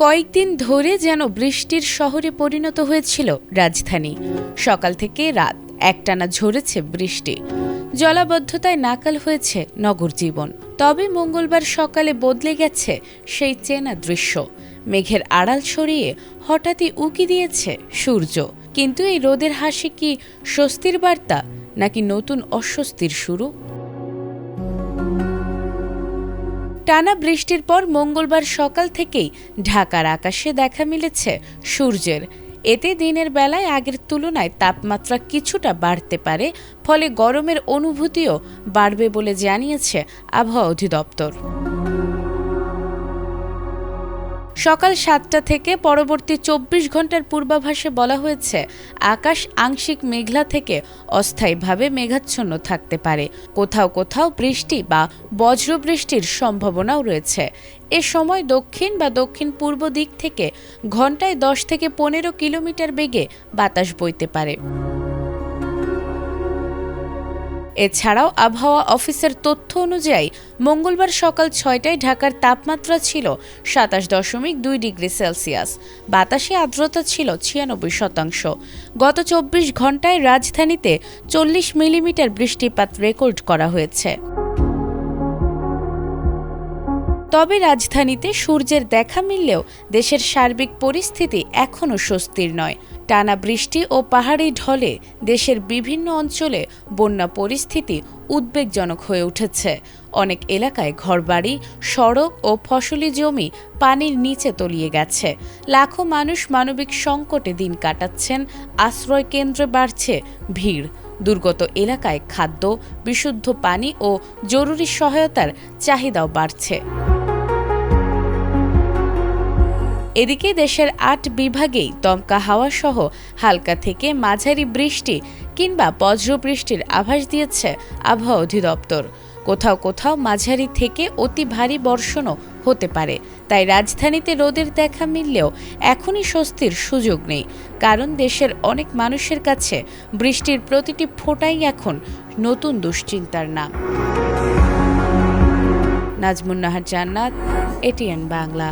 কয়েকদিন ধরে যেন বৃষ্টির শহরে পরিণত হয়েছিল রাজধানী। সকাল থেকে রাত একটানা ঝরেছে বৃষ্টি, জলাবদ্ধতায় নাকাল হয়েছে নগর জীবন। তবে মঙ্গলবার সকালে বদলে গেছে সেই চেনা দৃশ্য। মেঘের আড়াল সরিয়ে হঠাৎই উকি দিয়েছে সূর্য। কিন্তু এই রোদের হাসি কি স্বস্তির বার্তা, নাকি নতুন অস্বস্তির শুরু? টানা বৃষ্টির পর মঙ্গলবার সকাল থেকেই ঢাকার আকাশে দেখা মিলেছে সূর্যের। এতে দিনের বেলায় আগের তুলনায় তাপমাত্রা কিছুটা বাড়তে পারে, ফলে গরমের অনুভূতিও বাড়বে বলে জানিয়েছে আবহাওয়া অধিদপ্তর। সকাল 7টা থেকে পরবর্তী 24 ঘন্টার পূর্বাভাসে বলা হয়েছে, আকাশ আংশিক মেঘলা থেকে অস্থায়ীভাবে মেঘাচ্ছন্ন থাকতে পারে। কোথাও কোথাও বৃষ্টি বা বজ্রবৃষ্টির সম্ভাবনাও রয়েছে। এ সময় দক্ষিণ বা দক্ষিণ পূর্ব দিক থেকে ঘন্টায় 10 থেকে 15 কিলোমিটার বেগে বাতাস বইতে পারে। এছাড়াও আবহাওয়া অফিসের তথ্য অনুযায়ী মঙ্গলবার সকাল 6টায় ঢাকার তাপমাত্রা ছিল 27.2 ডিগ্রি সেলসিয়াস। বাতাসে আর্দ্রতা ছিল 96%। গত 24 ঘন্টায় রাজধানীতে 40 মিলিমিটার বৃষ্টিপাত রেকর্ড করা হয়েছে। তবে রাজধানীতে সূর্যের দেখা মিললেও দেশের সার্বিক পরিস্থিতি এখনও স্বস্তির নয়। টানা বৃষ্টি ও পাহাড়ি ঢলে দেশের বিভিন্ন অঞ্চলে বন্যা পরিস্থিতি উদ্বেগজনক হয়ে উঠেছে। অনেক এলাকায় ঘরবাড়ি, সড়ক ও ফসলি জমি পানির নিচে তলিয়ে গেছে। লাখো মানুষ মানবিক সংকটে দিন কাটাচ্ছেন। আশ্রয় কেন্দ্রে বাড়ছে ভিড়। দুর্গত এলাকায় খাদ্য, বিশুদ্ধ পানি ও জরুরি সহায়তার চাহিদাও বাড়ছে। এদিকে দেশের 8 বিভাগেই দমকা হাওয়া সহ হালকা থেকে মাঝারি বৃষ্টি কিংবা বজ্রবৃষ্টির আভাস দিয়েছে আবহাওয়া অধিদপ্তর। কোথাও কোথাও মাঝারি থেকে অতি ভারী বর্ষণও হতে পারে। তাই রাজধানীতে রোদের দেখা মিললেও এখনই স্বস্তির সুযোগ নেই, কারণ দেশের অনেক মানুষের কাছে বৃষ্টির প্রতিটি ফোঁটাই এখন নতুন দুশ্চিন্তার নাম। নাজমুন নাহার জান্নাত, এটিএন বাংলা।